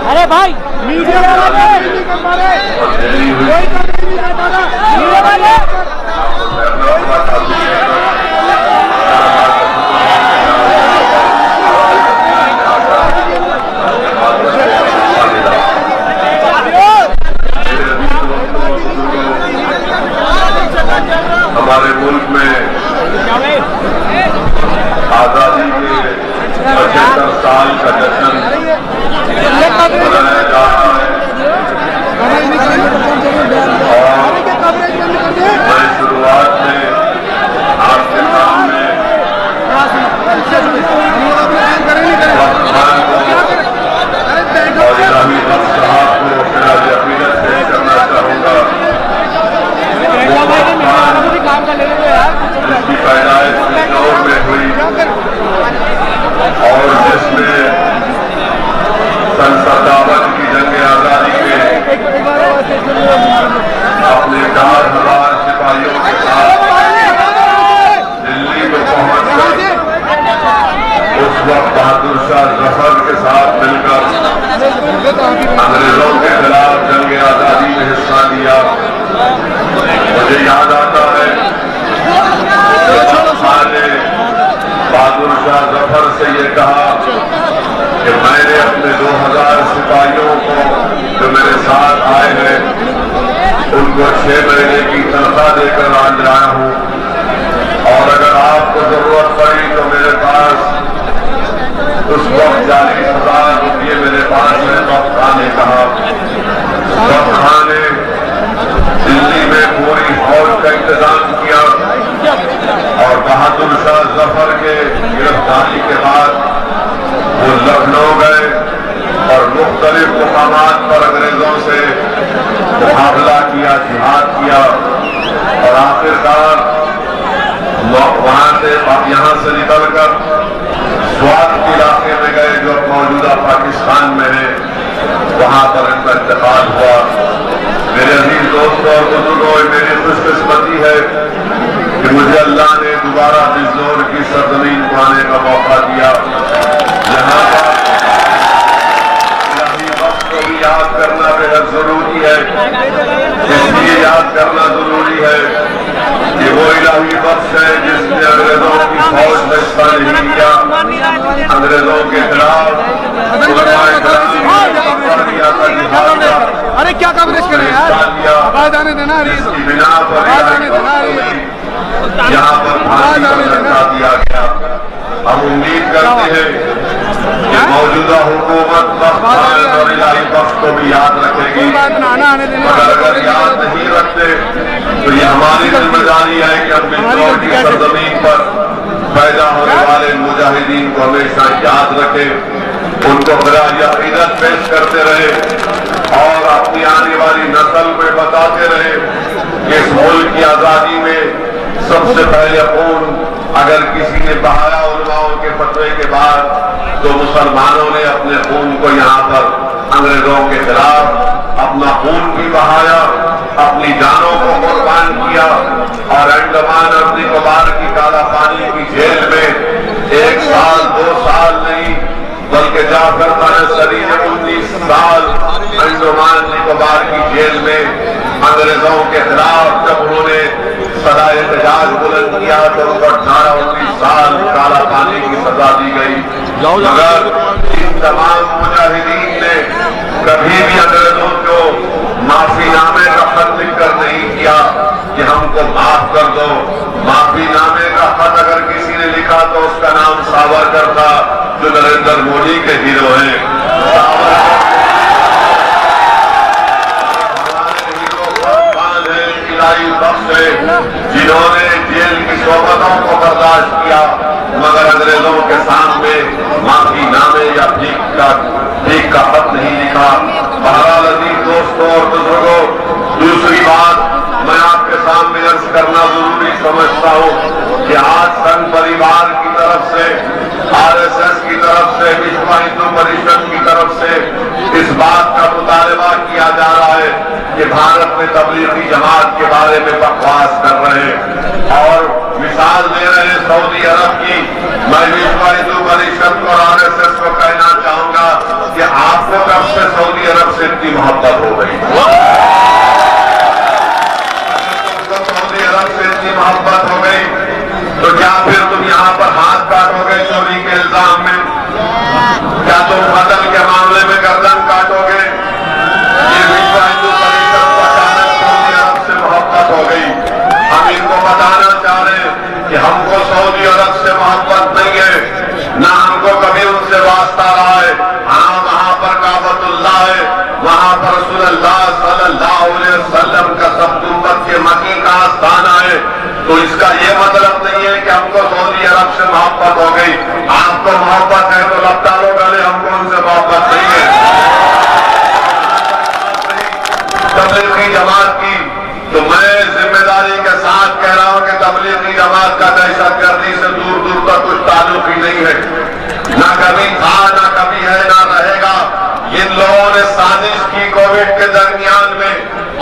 अरे भाई मीडिया हमारे मुल्क में आजादी के 75 साल का जश्न मनाया जा रहा है और मैं शुरुआत में आपके सामने और इलाही वक्त साहब को खिराज अकीदत पेश करना चाहूँगा। जिसकी पैदाइश इंदौर में हुई और जिसमें सन 57 की जंग आजादी में अपने 4,000 सिपाहियों के साथ दिल्ली में पहुंचकर उस वक्त बहादुर शाह जफर के साथ मिलकर अंग्रेजों के खिलाफ जंग आजादी में हिस्सा लिया। मुझे याद आता है ने बहादुर शाह जफर से ये कहा कि मैंने अपने 2000 सिपाहियों को जो मेरे साथ आए हैं उनको 6 महीने की तनख्वाह देकर आज लाया हूँ और अगर आपको जरूरत पड़ी तो मेरे पास उस वक्त 40,000 रुपये मेरे पास है। वक्त खान ने कहा, वक्त खान ने दिल्ली में पूरी फौज का इंतजाम किया और बहादुर शाह जफर के गिरफ्तारी के बाद वो लखनऊ गए और मुख्तलिफ मुकामात पर अंग्रेजों से मुकाबला किया, जिहाद किया और आखिरकार वहां से यहाँ से निकलकर स्वात के इलाके में गए जो मौजूदा पाकिस्तान में है, वहां पर इनका इंतकाल हुआ। मेरे अजीज दोस्तों और बुजुर्गों, मेरी खुशकिस्मती है कि मुझे अल्लाह ने दोबारा बिजनौर की सरजमीन को आने का मौका दिया। यहाँ पर इलाही वक्त को भी याद करना बेहद जरूरी है। इसलिए याद करना जरूरी है कि वो इलाही वक्त है जिसने अंग्रेजों की फौज में हिस्सा नहीं किया, अंग्रेजों के खिलाफ अरे क्या कवरेज करें यार, आवाज आने देना, बिना पर यहाँ पर फांसी पर लटका दिया गया। हम उम्मीद करते हैं कि मौजूदा हुकूमत वक्त और इलाही वक्त को भी याद रखेगी, मगर अगर याद नहीं रखते तो ये हमारी जिम्मेदारी है कि हम बिजनौर की सरजमीन पर पैदा होने वाले मुजाहिदीन को हमेशा याद रखें, उनको खिराज अकीदत पेश करते रहे और अपनी आने वाली नस्ल में बताते रहे कि इस मुल्क की आजादी में सबसे पहले खून अगर किसी ने बहाया उलमाओं के फतवे के बाद तो मुसलमानों ने अपने खून को यहाँ पर अंग्रेजों के खिलाफ अपना खून भी बहाया, अपनी जानों को कुर्बान किया और अंडमान और निकोबार की काला पानी की जेल में 1 साल 2 साल नहीं बल्कि जाफर तानसरी ने 19 साल अंडमान निकोबार की जेल में अंग्रेजों के खिलाफ जब उन्होंने सदा एहतजाज बुलंद किया तो उनको 18-19 साल काला पानी की सजा दी गई। मगर इन तमाम मुजाहिदीन ने कभी भी अंग्रेजों को माफीनामे का खत लिखकर नहीं किया कि हमको माफ कर दो। माफीनामे का खत अगर किसी ने लिखा तो उसका नाम सावरकर था, जो नरेंद्र मोदी के हीरो हैं। हमारे हीरो भगवान है, इलाही बख्श है, जिन्होंने जेल की सोबतों को बर्दाश्त किया मगर अंग्रेजों के सामने माफीनामे या भीख का खत नहीं लिखा। बहरहाल अजीज दोस्तों और बुजुर्गों, दूसरी बात मैं आपके सामने अर्ज करना जरूरी समझता हूं कि आज संघ परिवार की तरफ से, आरएसएस की तरफ से, विश्व हिंदू परिषद की तरफ से इस बात का मुतालबा किया जा रहा है कि भारत में तबलीगी जमात के बारे में बकवास कर रहे हैं और मिसाल दे रहे हैं सऊदी अरब की। मैं विश्व हिंदू परिषद और आरएसएस को कहना चाहूंगा कि आपको कब से सऊदी अरब से इतनी मोहब्बत हो गई? सऊदी अरब से इतनी मोहब्बत हो गई तो क्या फिर तुम यहाँ पर हाथ काटोगे चोरी के इल्जाम में? क्या तुम कत्ल के मामले में गर्दन काटोगे? ये विश्व हिंदू परिषद को अचानक सऊदी अरब से मोहब्बत हो गई। हम इनको बताना चाह रहे हैं कि हमको सऊदी अरब से मोहब्बत नहीं है, ना हमको कभी उनसे वास्ता रहा है। हाँ, वहां पर काबतुल्लाह है, वहां पर रसूलुल्लाह सल्लल्लाहु अलैहि वसल्लम का सबतुम्बत के मकी का आस्थाना है। तो इसका ये मतलब नहीं है कि हमको सऊदी अरब से मोहब्बत हो गई। आपको मोहब्बत है तो लब डालो गले, हमको उनसे मोहब्बत नहीं है। तबलीगी जमात की तो मैं जिम्मेदारी के साथ कह रहा हूं कि तबलीगी जमात का दहशतगर्दी से दूर दूर तक कुछ ताल्लुक ही नहीं है, ना कभी था, ना कभी है, ना रहेगा। इन लोगों ने साजिश की कोविड के दरमियान में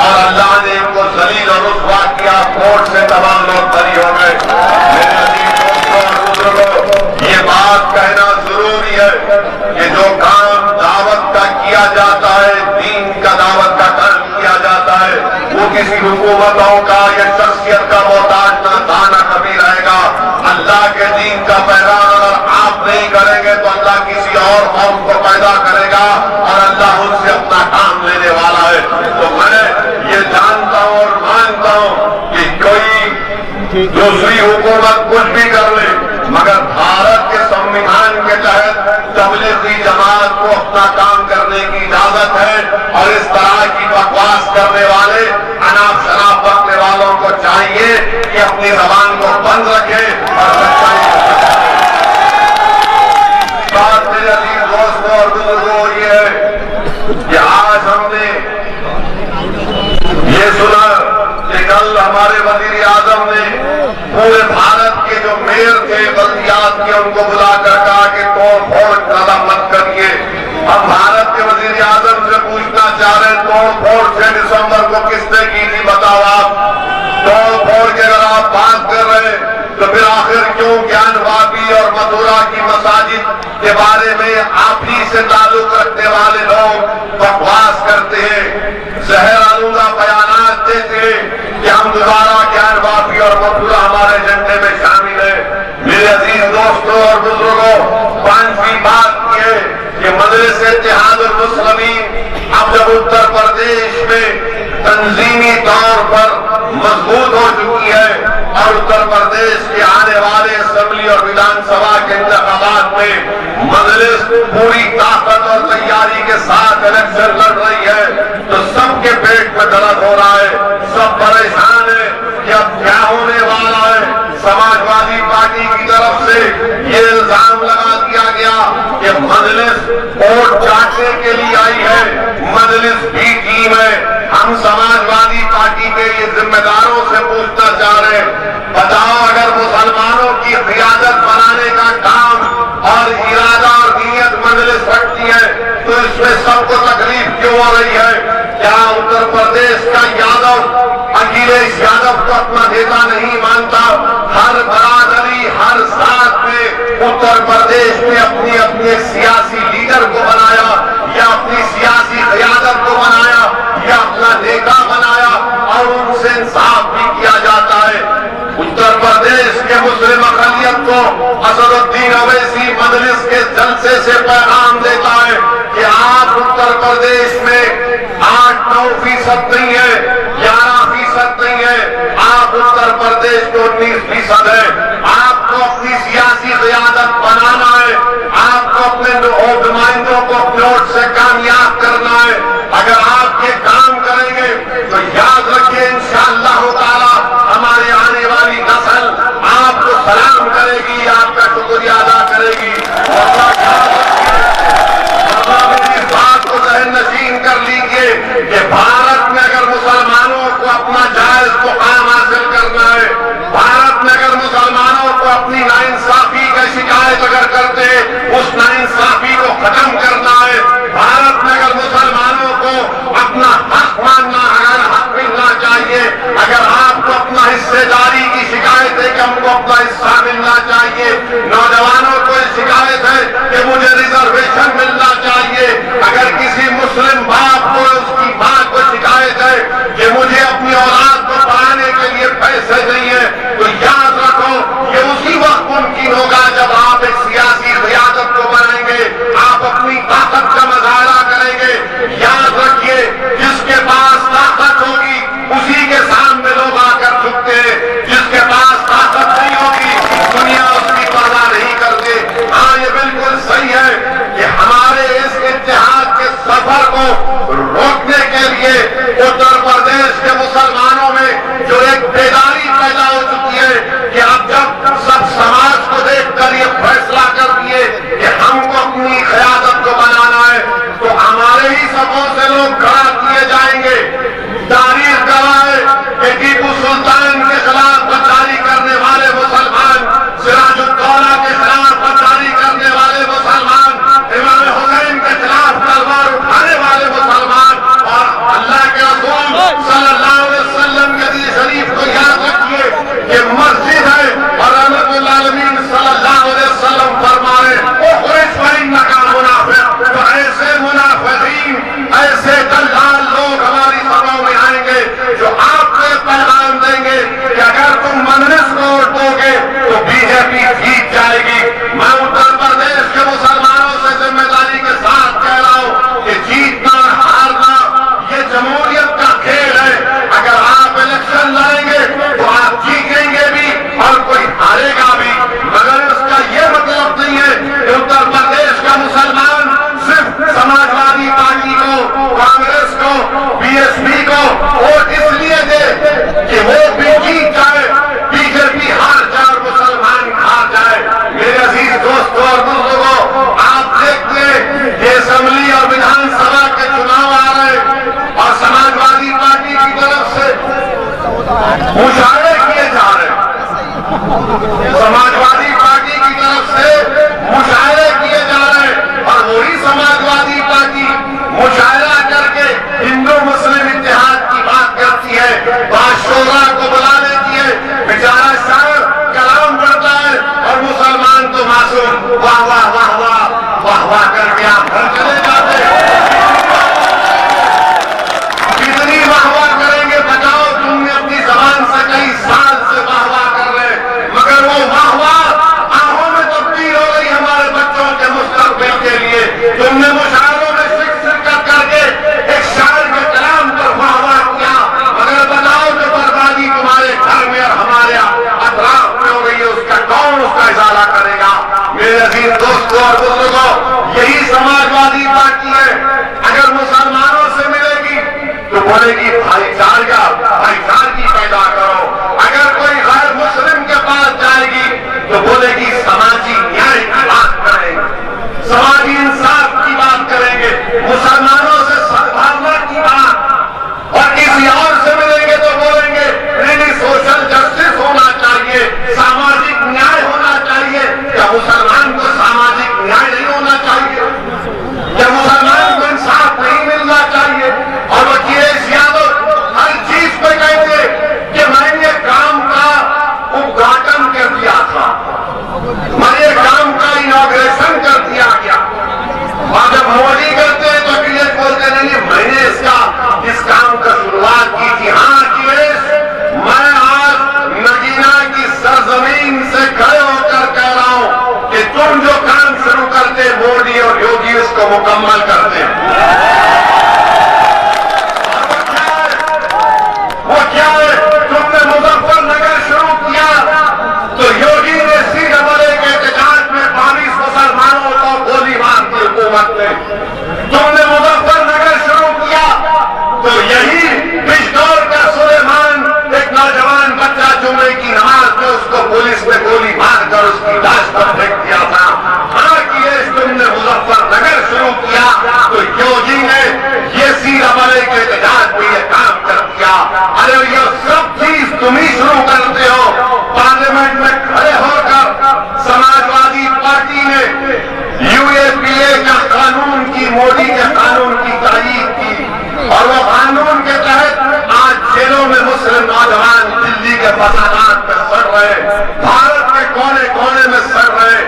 और अल्लाह ने इनको जलील और रुसवा किया, कोर्ट से तमाम लोग बरी हो गए। मेरे अजीज दोस्तों और बुजुर्गों, ये बात कहना जरूरी है कि जो काम दावत का किया जाता है, दीन का दावत का काम किया जाता है, वो किसी हुकूमतों का या शख्सियत का मोहताज ना था, ना कभी रहेगा। अल्लाह के दीन का पैगाम अगर आप नहीं करेंगे तो अल्लाह किसी और कौम को पैदा करेगा और अल्लाह उनसे अपना काम लेने वाला है। तो मैं ये जानता हूं और मानता हूं कि कोई दूसरी हुकूमत कुछ भी कर ले मगर भारत के संविधान के तहत तबलीगी जमात को अपना काम करने की इजाजत है और इस तरह की बकवास करने वाले, अनाप शराब बकने वालों को चाहिए कि अपनी जबान को बंद रखे और सच्चाई बात। मेरे अजीज दोस्तों और बुजुर्गों, ये है कि आज हमने ये सुना कि कल हमारे वजीर आजम ने पूरे भारत के जो मेयर थे, बल्दियात के, उनको बुलाकर कहा कि तोड़ फोड़ ज्यादा मत करिए। हम भारत के वजीर आजम से पूछना चाह रहे हैं, तोड़ फोड़ 6 दिसंबर को किसने की थी? बताओ आप। तोड़ फोड़ के अगर आप बात कर रहे हैं तो फिर आखिर क्यों ज्ञानवापी और मथुरा की मसाजिद के बारे में आप ही से ताल्लुक रखने वाले लोग बकवास करते हैं, जहर आलूदा बयानात देते हैं कि हम दोबारा ज्ञानवापी और मथुरा हमारे एजेंडे में शामिल है। मेरे अजीज दोस्तों और बुजुर्गों, 5वीं बात यह कि मजलिस इत्तेहादुल मुस्लिमीन अब जब उत्तर प्रदेश में तंजीमी तौर पर मजबूत हो चुकी है और उत्तर प्रदेश के आने वाले असेंबली और विधानसभा के इंतखाबात में मजलिस पूरी ताकत और तैयारी के साथ इलेक्शन लड़ रही है, तो सबके पेट में दर्द हो रहा है, सब परेशान है कि अब क्या होने वाला है। समाजवादी पार्टी की तरफ से ये इल्जाम लगा दिया गया कि मजलिस वोट चाटने के लिए आई है, मजलिस भी टीम है। हम समाजवादी पार्टी के ये जिम्मेदारों से पूछना चाह रहे हैं, बताओ अगर मुसलमानों की क़ियादत बनाने का काम और इरादा और नीयत मजलिस रखती है तो इसमें सबको तकलीफ क्यों हो रही है? क्या उत्तर प्रदेश का यादव अखिलेश यादव को अपना नेता नहीं मानता? हर बरादरी, हर साथ में उत्तर प्रदेश में अपनी अपनी सियासी लीडर को बनाया या अपनी सियासी प्रदेश में 8-9% नहीं है, 11% नहीं है, आप उत्तर प्रदेश के 19% है। आपको अपनी सियासी क़यादत बनाना है, आपको अपने नुमाइंदों को वोट से कामयाब करना है। अगर आप ये काम करेंगे तो याद रखिए इंशाअल्लाह ताला हमारे आने वाली नस्ल आपको सलाम करेगी, आपका शुक्रिया अदा करेगी। मेरी बात को ज़हन नशीन कर लीजिए कि भारत में अगर मुसलमानों को अपना जायज मुकाम हासिल करना है, भारत में अगर मुसलमानों को अपनी नाइंसाफी की शिकायत अगर करते उस नाइंसाफी को खत्म करना है, भारत में अगर मुसलमानों को अपना हक मानना है, हक मिलना चाहिए, अगर आपको अपना हिस्सेदारी की शिकायत है कि हमको अपना हिस्सा मिलना चाहिए, नौजवानों को शिकायत है कि मुझे रिजर्वेशन मिलना चाहिए, अगर किसी मुस्लिम बाप को उसकी मां को शिकायत है कि मुझे अपनी औलाद को पढ़ाने के लिए पैसे चाहिए, तो याद रखो ये उसी वक्त मुमकिन होगा जब आप एक सियासी क़यादत को बनाएंगे, आप अपनी ताकत का मुजाहरा करेंगे। याद रखिए जिसके पास ताकत होगी उसी के सामने लोग आकर झुकते हैं, जिसके पास ताकत नहीं होगी दुनिया उसकी परवाह नहीं करती। हाँ, ये बिल्कुल सही है कि हमारे इस इत्तेहाद के सफर को रोकने के लिए उत्तर प्रदेश के मुसलमानों में जो एक बेदारी पैदा हो चुकी है कि अब जब सब समाज को देखकर ये फैसला कर दिए कि हमको अपनी क़यादत को बनाना है, तो हमारे ही सफों से लोग खड़ा किए जाएंगे। तारीख गवाह है कि टीपू सुल्तान के खिलाफ गद्दारी करने वाले मुसलमान, सिराजुद्दौला के खिलाफ गद्दारी करने वाले मुसलमान, इमाम हुसैन के खिलाफ तलवार उठाने वाले मुसलमान, और अल्लाह के रसूल सल्लल्लाहु अलैहि वसल्लम के हदीस शरीफ को याद रखिए कि मस्जिद है और रहमतुल आलमीन सल्लल्लाहु अलैहि वसल्लम फरमा रहे उखरिज फइन्नका मुनाफिक, तो ऐसे मुनाफिकीन, ऐसे दल्लाल लोग हमारी सभाओं में आएंगे जो आपको पैगाम देंगे कि अगर तुम मजलिस को वोट दोगे तो बीजेपी जीत जाएगी। मैं उत्तर प्रदेश के मुसलमानों से जिम्मेदारी के साथ कह रहा हूं कि जीतना हारना ये जमहूरियत का खेल है। अगर आप इलेक्शन लड़ेंगे तो आप जीतेंगे भी और कोई हारेगा भी, मगर इसका ये मतलब नहीं है कि उत्तर प्रदेश का मुसलमान सिर्फ समाजवादी पार्टी को, कांग्रेस को, बीएसपी को वोट इसलिए दे कि वो भी जीत जाए, बीजेपी हार जाए और मुसलमान हार जाए। मेरे अजीज दोस्तों और बुजुर्गों, आप देखते हैं कि असेंबली और विधानसभा के चुनाव आ रहे और समाजवादी पार्टी की तरफ से मुशावरे किए जा रहे हैं, समाजवादी पार्टी की तरफ से मुशावरे किए जा रहे हैं, और वही समाजवादी पार्टी मुशावरा करके हिंदू मुस्लिम इत्तेहाद की बात करती है, बादशाह को बुला लेती है, बेचारा शायर कलाम पढ़ता है और मुसलमान तो मासूम वाह वाह वाह वाह वाह वाह करके आप घर चले जाते हैं। कितनी वाह वाह करेंगे बताओ, तुमने अपनी जबान से कई साल से वाह वाह कर रहे, मगर वो वाह वाह आंखों में तब्दील हो गई हमारे बच्चों के मुस्तकबिल के लिए। तुमने मुशायरों में शिक्षक करके एक शायर के कलाम पर वाह वाह किया, मगर बताओ जो बर्बादी तुम्हारे घर में और हमारे अतराफ में हो गई है उसका कौन उसका इजारा करेगा। मेरे अजीज दोस्तों और बुजुर्गों, यही समाजवादी पार्टी है। अगर मुसलमानों से मिलेगी तो बोलेगी भाईचारगी पैदा करो, अगर कोई गैर मुस्लिम के पास जाएगी तो बोलेगी समाजी न्याय की बात करेंगे, समाजी इंसाफ की बात करेंगे, मुसलमानों से सद्भावना की बात, और किसी और से मिलेंगे तो बोलेंगे नहीं सोशल जस्टिस होना चाहिए, सामाजिक न्याय होना चाहिए। क्या मुसलमान को सामाजिक न्याय नहीं होना चाहिए? क्या मुसलमान को इंसाफ नहीं मिलना चाहिए? और अखिलेश यादव हर चीज पे कहते कि मैंने काम का उद्घाटन कर दिया था, मैंने काम का इनॉग्रेशन कर दिया गया, और जब मोदी करते हैं तो अखिलेश बोलते नहीं मैंने इस काम का शुरुआत की थी। हाँ अखिलेश, मैं आज नगीना की सरजमीन से खड़े होकर कह रहा हूं कि तुम जो काम शुरू करते मोदी और योगी उसको मुकम्मल करते हैं। हुकूमत ने। तुमने मुजफ्फरनगर शुरू किया तो यही बिजनौर का सुलेमान, एक नौजवान बच्चा जुम्मे की नमाज में उसको पुलिस ने गोली मारकर उसकी लाश पर फेंक दिया था। अखिलेश तुमने मुजफ्फरनगर शुरू किया तो योगी ने ये सीराबले के एहतजाज में ये काम कर दिया। अरे ये सब चीज तुम ही शुरू करते हो। पार्लियामेंट में खड़े होकर समाजवादी पार्टी ने यूएपीए का कानून की, मोदी के कानून की तारीफ की और वो कानून के तहत आज जेलों में मुस्लिम नौजवान दिल्ली के फसादात में सड़ रहे, भारत के कोने कोने में सड़ रहे।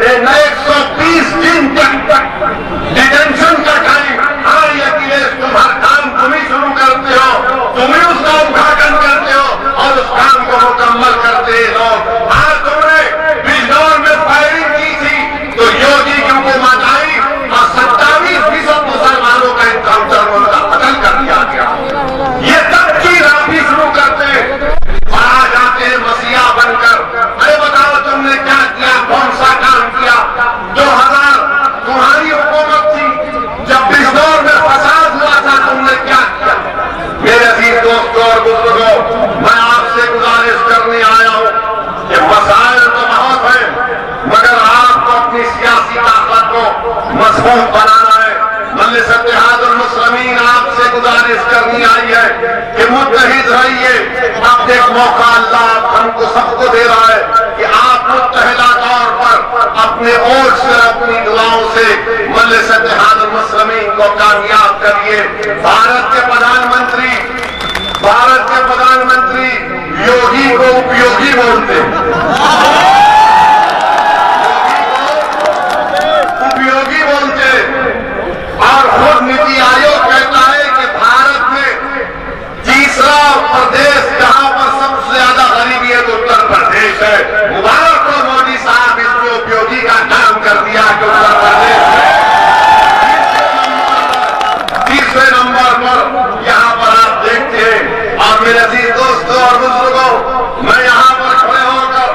120 दिन तक डिटेंशन का टाइम। हाँ, ये अखिलेश तुम हर काम तुम ही शुरू करते हो, तुम ही उसका उद्घाटन करते हो और उस काम को मुकम्मल करते लोग। हाँ, तुमने बिजनौर में फायरिंग की थी तो योगी की हुकूमत आई और 27% मुसलमानों का इनकाउंटर उनका कत्ल कर दिया गया। ये सब चीज आप ही शुरू करते और आ जाते हैं मसीहा बनकर। अरे बताओ तुमने क्या किया, कौन सा काम किया? 2000 तुम्हारी हुकूमत थी, जब बिजनौर में फसाद हुआ था तुमने क्या किया? मेरे अजीज दोस्तों और बुजुर्गों, मैं आपसे गुजारिश करने आया हूं कि मसाइल तो बहुत है, मगर आपको अपनी सियासी ताकत को मजबूत बनाना है। मजलिस इत्तेहादुल मुस्लिमीन आपसे गुजारिश करनी आई है कि मुत्तहिद रहिए। अब एक मौका अल्लाह हमको सबको दे रहा है कि आप मुत्तहिदा तौर पर अपने ओर से, अपनी दुआओं से मजलिस इत्तेहादुल मुस्लिमीन को कामयाब करिए। भारत के प्रधानमंत्री योगी को उपयोगी बोलते हैं, उपयोगी बोलते और खुद नीति आयोग कहता है कि भारत में तीसरा प्रदेश जहां पर सबसे ज्यादा गरीबी है तो उत्तर प्रदेश है। मुबारक हो मोदी साहब, इसमें उपयोगी का नाम कर दिया कि उत्तर प्रदेश में तीसरे नंबर पर यहां पर आप देखते हैं। और मेरे अजीज दोस्तों और बुजुर्गों, मैं यहां पर खड़े होकर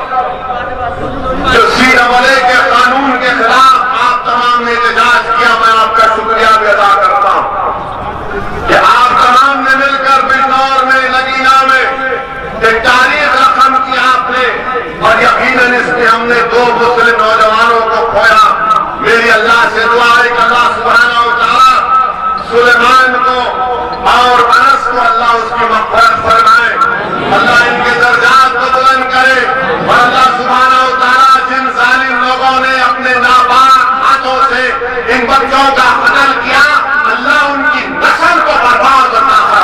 जो सीराबले के कानून के खिलाफ आप तमाम ने एहतजाज किया, मैं आपका शुक्रिया भी अदा करता हूं कि आप तमाम ने मिलकर बिजनौर में, लगीना में एक तारीख रकम की आपने, और यकीनन इसमें हमने 2 मुस्लिम नौजवानों को खोया। मेरी अल्लाह से दुआ है कि अल्लाह सुब्हानहू व तआला सुलेमान को और अनस को अल्लाह उसकी मग़फ़िरत फरमाए, अल्लाह इनके दर्जात को बुलंद करे और अल्लाह सुब्हानहू व तआला जिन जालिम लोगों ने अपने नापाक हाथों से इन बच्चों का कत्ल किया, अल्लाह उनकी नस्ल को बर्बाद करना है।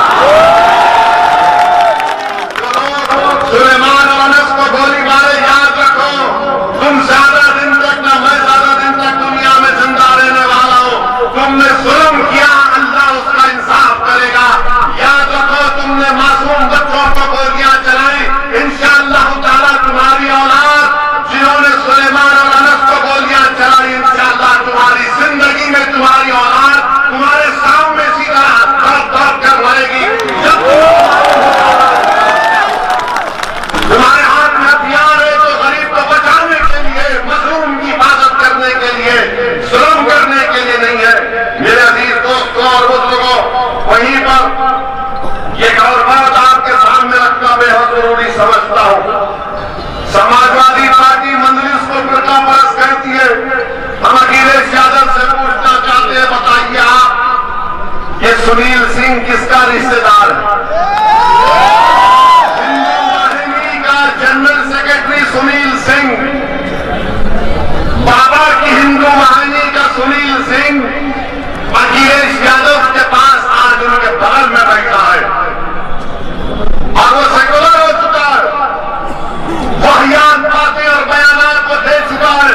सुलेमान और अनस को गोली मारे, याद रखो तुम ज्यादा दिन तक ना मैं ज्यादा दिन तक दुनिया में जिंदा रहने वाला हूं। तुमने जुल्म किया, अल्लाह उसका इंसाफ करेगा। याद रखो तुमने मासूम बच्चों को गोलियां चलाई, इंशाअल्लाह ताला तुम्हारी औलाद जिन्होंने सुलेमान और अनस को गोलियां चलाई, इंशाअल्लाह तुम्हारी जिंदगी में तुम्हारी औलाद तुम्हारे सामने इसी तरह दौड़ कर रहेगी। जब तुम्हारे हाथ में हथियार है तो गरीब को बचाने के लिए, मजलूम की हिफाजत करने के लिए, जुल्म करने के लिए नहीं है। मेरे अजीज दोस्तों और बुजुर्गों, वहीं पर एक और बात आपके सामने रखना बेहद जरूरी समझता हूं। समाजवादी पार्टी मंजलिस को फिरका परस कहती है। हम अखिलेश यादव से पूछना चाहते हैं, बताइए आप, ये सुनील सिंह किसका रिश्तेदार है? जनरल सेक्रेटरी सुनील सिंह, बाबा की हिंदू वाहिनी का सुनील सिंह अखिलेश यादव के पास आज उनके बगल में बैठा है और वो सेकुलर हो चुका है, वाहियात बातें और बयानात को दे चुका है,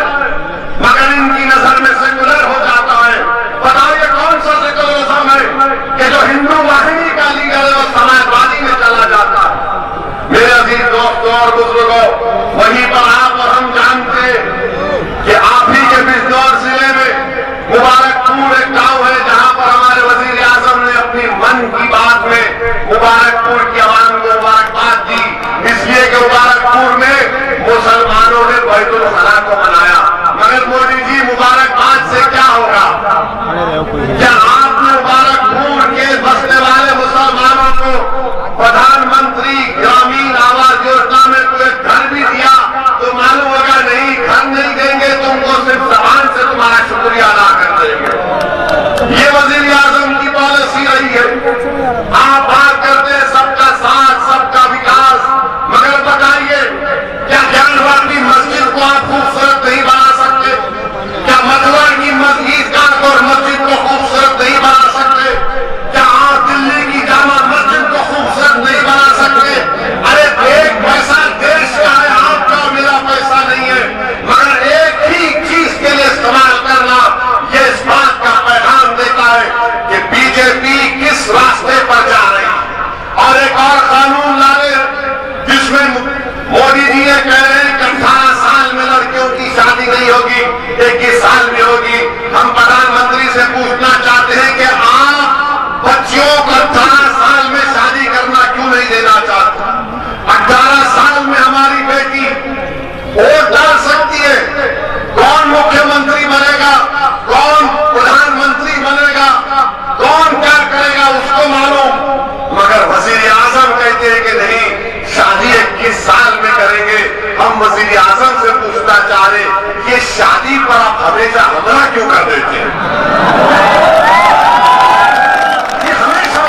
मगर इनकी नजर में सेकुलर हो जाता है। बताइए कौन सा सेकुलरिज्म है कि जो बेटियों को 18 साल में शादी करना क्यों नहीं देना चाहते? 18 साल में हमारी बेटी वोट डाल सकती है। कौन मुख्यमंत्री बनेगा, कौन प्रधानमंत्री बनेगा, कौन क्या करेगा उसको मालूम। मगर वजीर आजम कहते हैं कि नहीं, शादी 21 साल में करेंगे। हम वजीर आजम से पूछना चाह रहे, ये शादी पर आप हमेशा हमला क्यों कर देते हैं? ये हमेशा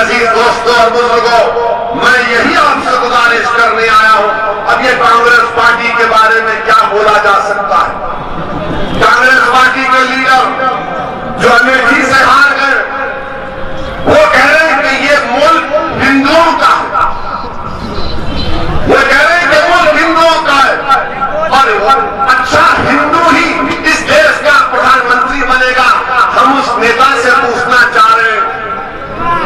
अजीज दोस्तों और बुजुर्गों, मैं यही आपसे गुजारिश करने आया हूं। अब ये कांग्रेस पार्टी के बारे में क्या बोला जा सकता है? कांग्रेस पार्टी के लीडर जो अमेठी से हार गए, वो कह रहे हैं कि ये मुल्क हिंदुओं का है। वो कह रहे हैं कि मुल्क हिंदुओं का है और अच्छा हिंदू ही इस देश का प्रधानमंत्री बनेगा। हम उस नेता से पूछना चाह रहे हैं,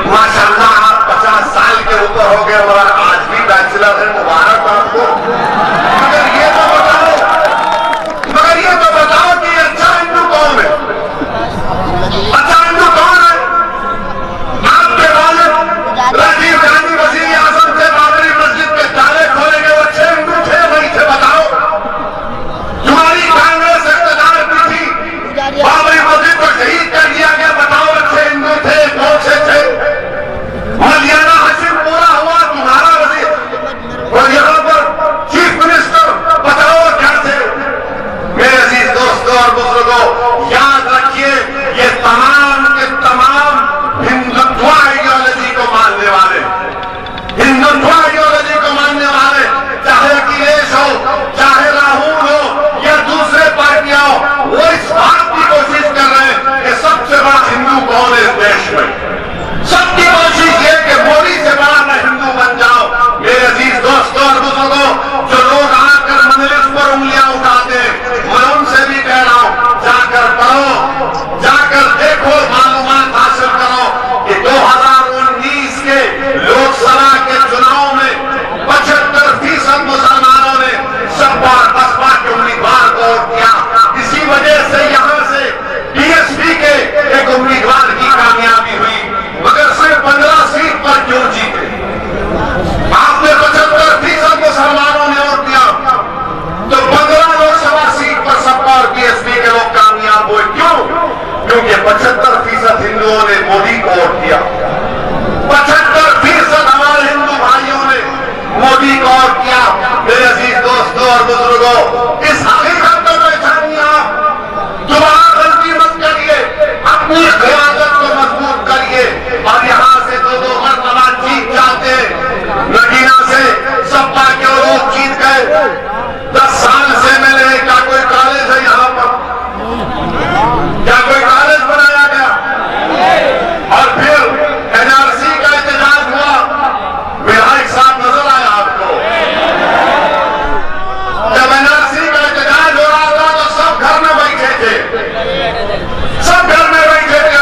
माशाअल्लाह आप 50 साल के ऊपर हो गए मगर आज भी बैचलर है, मुबारक आपको। मगर ये तो बताओ कि अच्छा हिंदू कौन है? अच्छा हिंदू कौन है? आपके वालिद राजीव गांधी वजीर आजम थे, बाबरी मस्जिद के ताले खोले गए, वो अच्छे हिंदू थे नहीं थे? बताओ। तुम्हारी कांग्रेस इख्तियार में थी, बाबरी मस्जिद को शहीद कर दिया गया, बताओ अच्छे हिंदू थे कौन से थे? मौलाना हशीम पूरा हुआ तुम्हारा वजीर और यहां पर चीफ मिनिस्टर, बताओ क्या थे? मेरे अजीज दोस्तों और बुजुर्गों, याद रखिए ये तमाम के तमाम हिंदुत्व आइडियोलॉजी को मानने वाले, हिंदुत्व आइडियोलॉजी को मानने वाले, चाहे अखिलेश हो, चाहे राहुल हो या दूसरे पार्टियां हो, वो इस बात की कोशिश कर रहे हैं कि सबसे बड़ा हिंदू कौन है इस देश में। सबकी कोशिश ये कि मोदी से बड़ा मैं हिंदू बन जाऊं। मेरे अजीज दोस्तों और बुजुर्गों, जो लोग आकर मजलिस पर उंगलियां उठाते हैं, मैं उनसे भी कह रहा हूं, जाकर पढ़ो, जाकर देखो, मालूमात हासिल करो कि 2019 के लोकसभा के चुनाव में 75% मुसलमानों ने सपा और बसपा के उम्मीदवार को वोट किया। इसी वजह से यहां से बीएसपी के एक उम्मीदवार की कामयाबी हुई, मगर सिर्फ 15 सीट पर क्यों जीते? आपने 75% मुसलमानों ने वोट दिया तो 15 लोकसभा सीट पर सपा और बीएसपी के लोग कामयाब हुए। क्यों? क्योंकि 75% हिंदुओं ने मोदी को वोट दिया, 75% हमारे हिंदू भाइयों ने मोदी को वोट किया। मेरे अजीज दोस्तों और बुजुर्गों, इस हकीकत को पहचानिए, आप दोबारा गलती मत करिए, अपनी क़यादत को मजबूत करिए और यहां से 2-2 मरतबा जीत जाते। नगीना से सपा के लोग जीत गए, 10 साल से मैंने क्या कोई कॉलेज है यहां पर? क्या कोई कॉलेज बनाया गया? और फिर एनआरसी का एहतजाज हुआ, विधायक साहब नजर आया आपको? जब एनआरसी का एहतजाज हो रहा था तो सब घर में बैठे थे, सब घर में बैठे थे,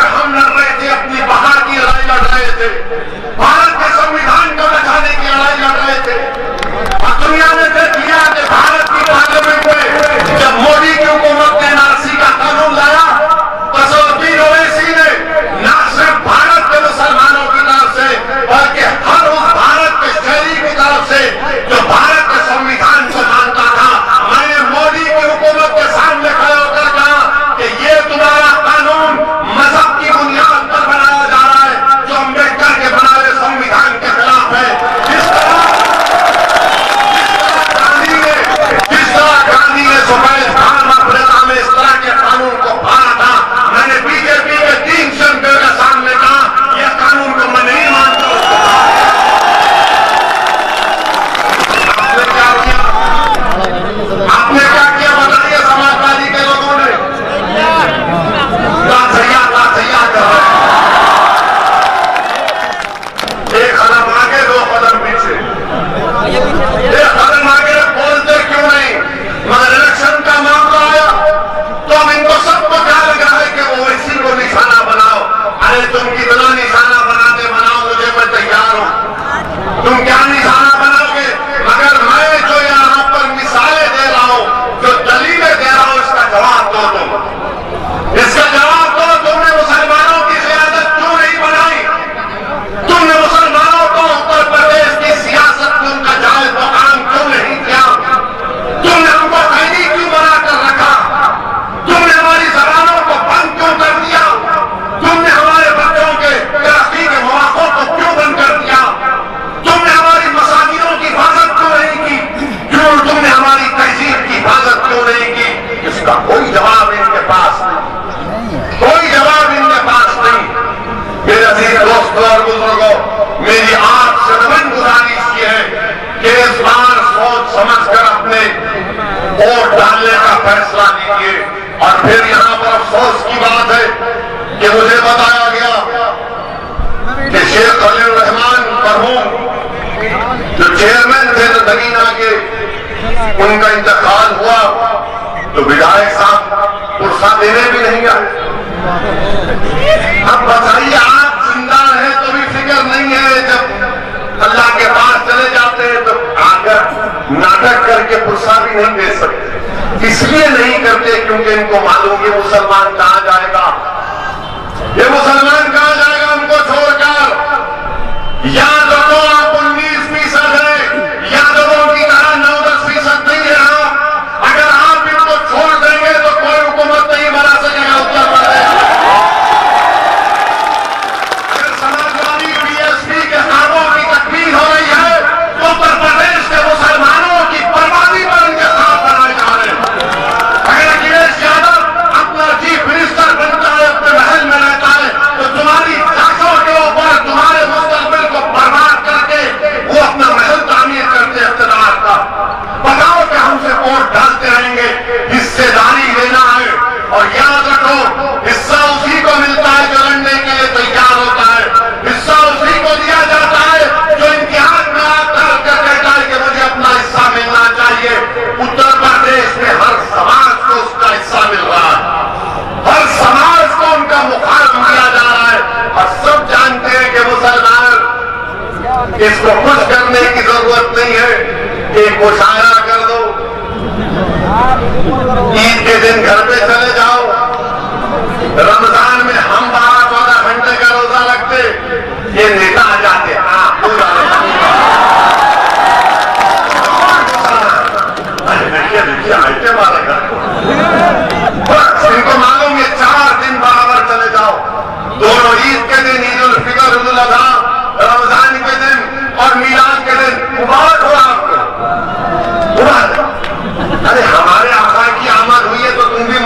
अफसोस की बात है कि मुझे बताया गया कि शेख खलील रहमान मरहूम जो चेयरमैन थे नगीना के, उनका इंतकाल हुआ तो विधायक साहब पुरसा देने भी नहीं आए। अब बताइए, आप जिंदा हैं तो भी फिक्र नहीं है, जब अल्लाह के पास चले जाते हैं तो आकर नाटक करके पुरसा भी नहीं दे सकते। इसलिए नहीं करते क्योंकि इनको मालूम ये मुसलमान कहां जाएगा, ये मुसलमान कहां जाएगा उनको छोड़कर। या लोगों आप 19% है, या लोगों की तरह 9-10% नहीं है आप। अगर आप इनको छोड़ देंगे तो कोई हुकूमत नहीं बना सकेगा उत्तर प्रदेश। अगर समाजवादी बीएसपी के खानों की तकमील हो रही है तो उत्तर प्रदेश के मुसलमानों की बर्बादी पर उनके साथ बनाए जा रहे हैं। अगर अखिलेश यादव अपना चीफ मिनिस्टर बनता है, अपने महल में रहता है, तो तुम्हारी लाशों के ऊपर तुम्हारे मुस्तकबिल को बर्बाद करके वो अपना महल तामीर करते इख्तियार का। बताओ कि हमसे वोट डालते रहेंगे, हिस्सेदारी लेना है। और याद रखो, हिस्सा उसी को मिलता है जो लड़ने के लिए तैयार होता है, हिस्सा उसी को दिया जाता है जो इम्तिहान में आकर कहता है कि मुझे अपना हिस्सा मिलना चाहिए। उत्तर प्रदेश में हर समाज को उसका हिस्सा मिल रहा है, हर समाज को उनका मुखालफ किया जा रहा है। और सब जानते हैं कि मुसलमान इसको खुश करने की जरूरत नहीं है, एक मुशायरा कर दो, ईद के दिन घर पे चले जाओ, रमजान में हम 12-14 घंटे का रोजा रखते, ये नेता आ जाते। हाँ, पूरा देखिए आइटे मारा घर बस इनको मालूम ये 4 दिन बराबर चले जाओ, दोनों ईद के दिन, ईद उल फितर, ईद उल अज़हा, रमजान के दिन और मीलाद के दिन मुबारक हो आपको। अरे हमारे आका की आमद हुई है तो तुम भी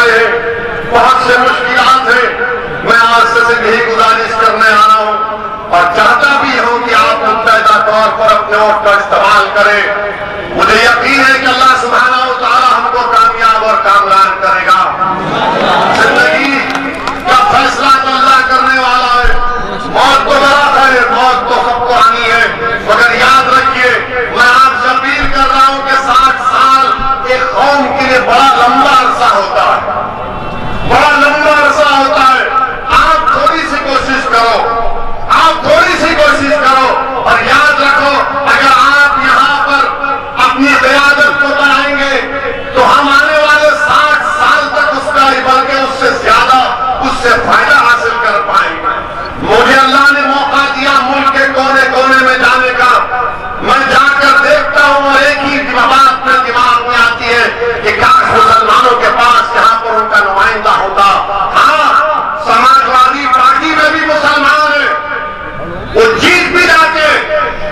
खड़े हैं, बहुत से मुश्किलात है। मैं आज से यही गुजारिश करने आ रहा हूं और चाहता भी हूं कि आप मुत्तहदा तौर पर अपने वोट का इस्तेमाल करें। मुझे यकीन है कि अल्लाह सुब्हानहू व तआला हमको कामयाब और कामयाब करेगा। जिंदगी का फैसला तो अल्लाह करने वाला है। मौत तो बड़ा है, मौत तो सबको आनी है, मगर याद रखिए, मैं आपसे अपील कर रहा हूं कि 60 साल एक कौम के लिए बड़ा लंबा अरसा होता है, बड़ा लंबा अरसा होता है। आप थोड़ी सी कोशिश करो, आप थोड़ी सी कोशिश करो और याद रखो, अगर आप यहाँ पर अपनी क़यादत को बढ़ाएंगे तो हम आने वाले 60 साल तक उसका बल्कि उससे ज्यादा उससे फायदा हासिल कर पाएंगे। मुझे अल्लाह ने मौका दिया मुल्क के कोने कोने में जाने का। मैं जाकर देखता हूँ और एक ही बात अपने दिमाग में आती है कि काश मुसलमानों के पास यहाँ पर उनका नुमाइंदा होता। हाँ, समाजवादी पार्टी में भी मुसलमान है, वो जीत भी जाते,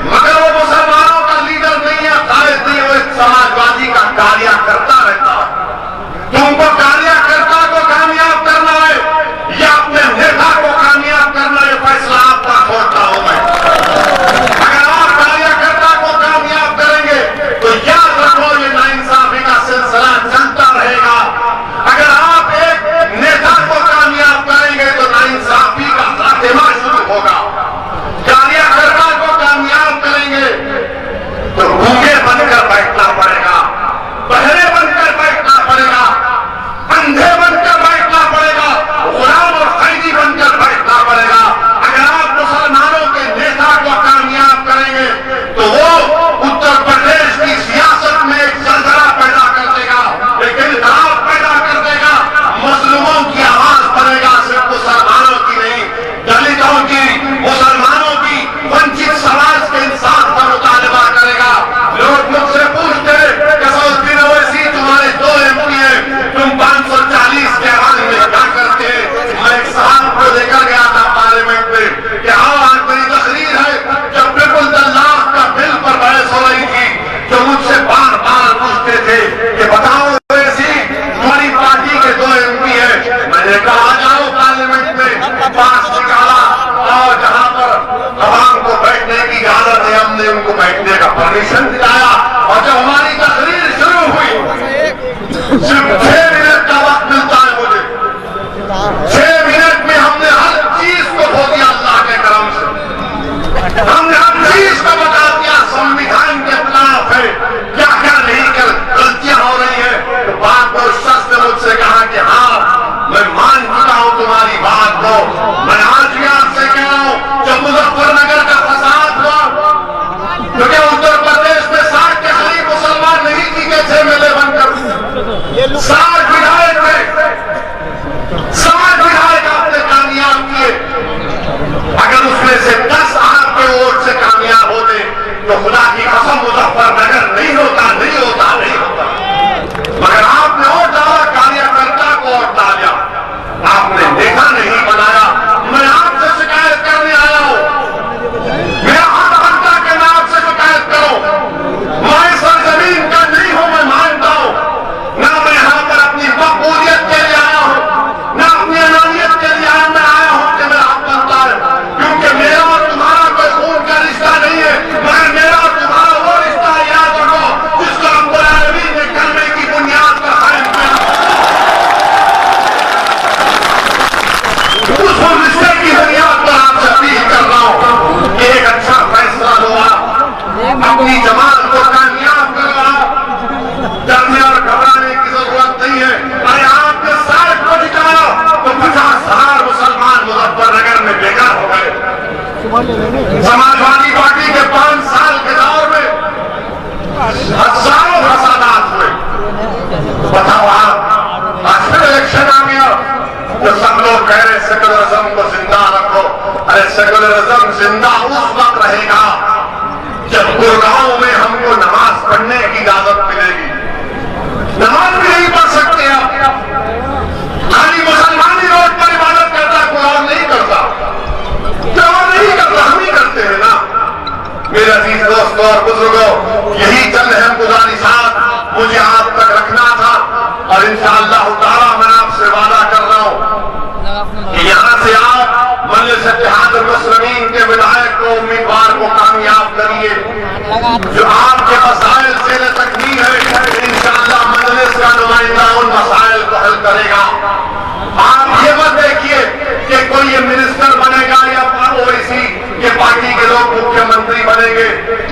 मगर वो मुसलमानों का लीडर नहीं है, कायद नहीं, वो एक समाजवादी का कार्यकर्ता रहता है। तुमको कार्यकर्ता को कामयाब करना है या अपने नेता को कामयाब करना है, फैसला आपका छोड़ता हूं मैं। अगर आप कार्यकर्ता को कामयाब करेंगे तो याद रखो ये नाइंसाफी का सिलसिला चलता रहेगा। अगर आप एक नेता को कामयाब करेंगे तो नाइंसाफी का खात्मा शुरू होगा। कार्यकर्ता को कामयाब करेंगे तो गूंगे बनकर बैठना पड़ेगा, बहरे बनकर बैठना पड़ेगा, अंधे बनकर बैठना पड़ेगा, गुलाम और कैदी बनकर बैठना पड़ेगा। अगर आप मुसलमानों के नेता को कामयाब करेंगे तो वो उत्तर प्रदेश की सियासत में एक जलजला पैदा कर देगा, लेकिन इनकलाब पैदा कर देगा, मजलूमों की आवाज बनेगा, सिर्फ मुसलमानों की नहीं, दलितों की, मुसलमानों की, वंचित समाज के इंसान का मुतालबा करेगा। लोग मुझसे पूछते कि सऊदी ओवैसी तुम्हारे 2 MP है, तुम 540 के आवाज में क्या करते? मैं एक साहब को लेकर गया था पार्लियामेंट में कि हाँ आज मेरी तकरीर है, जब बिल्कुल तलाक का बिल पर बहस हो रही थी तो मुझसे बार बार पूछते थे कि बताओ ओवैसी तुम्हारी पार्टी के 2 MP है। मैंने कहा जाओ पार्लियामेंट में, पास निकाला और जहां पर आवाम को बैठने की इजाजत है हमने उनको बैठने का परमिशन दिलाया और जब हमारी तकरीर शुरू हुई सिर्फ 6 मिनट का वक्त मिलता है मुझे, 6 मिनट में हमने हर चीज को खो दिया। अल्लाह के करम से हमने हर चीज को बता दिया, संविधान के खिलाफ है, क्या क्या नहीं कर गलतियां हो रही है। तो बात को उस शख्स ने मुझसे कहा कि हाँ मैं मान चुका हूं तुम्हारी बात को। मैं आज भी आपसे कह रहा हूं, जब मुजफ्फरनगर का फसाद हुआ क्योंकि उत्तर प्रदेश में 60 के करीब मुसलमान नहीं जीते थे मेले बनकर, 60 विधायक थे, 60 विधायक आपने कामयाब किए। अगर उसमें से 10 आपके वोट से कामयाब होते तो खुदा की कसम मुजफ्फरनगर नहीं होता, नहीं होता, नहीं होता। मगर आपने वोट डाला, कार्यकर्ता को वोट डाला, आपने देखा नहीं बनाया। मैं आपसे शिकायत करने आया हूं, मेरा हाथ बनता कि मैं आपसे शिकायत करूं। मैं सरजमीन का नहीं हूं, मैं मानता हूं, ना मैं यहां पर अपनी मकबूलियत के लिए आया हूं, ना अपनी अनानियत के लिए मैं आया हूं कि मेरा हक बनता है, क्योंकि मेरा और तुम्हारा कोई खून का रिश्ता नहीं है, मगर मेरा और तुम्हारा वो रिश्ता याद रखो जिसको रब्बुल आलमीन ने कलमे की बुनियाद पर कायम किया। उस रिश्ते की बुनियाद पर आपसे अपील कर रहा हूं कि एक अच्छा फैसला लो, अपनी जमात को कामयाब करो। डरने और घबराने की जरूरत नहीं है। अरे आपने 60 को निकाला तो 50,000 मुसलमान मुजफ्फरनगर में बेकार हो गए। समाजवादी पार्टी के 5 साल के दौर में हजारों फसादात हुए। बताओ आप, आज फिर इलेक्शन आ गया तो सब लोग कह रहे सेकुलरिज्म को जिंदा रखो। अरे सेकुलरिज्म जिंदा उस वक्त रहेगा जब गुरगांव में हमको नमाज पढ़ने की इजाजत मिलेगी। नमाज भी नहीं पढ़ सकते आप, खाली मुसलमान ही रोड पर इबादत करता, कोई और नहीं करता, कोई और नहीं करता, हम ही करते हैं ना। मेरे अजीज दोस्तों और बुजुर्गों, यही चंद अहम गुजारिशात मुझे आप तक रखना था और इंशाअल्लाह ताला मैं लिए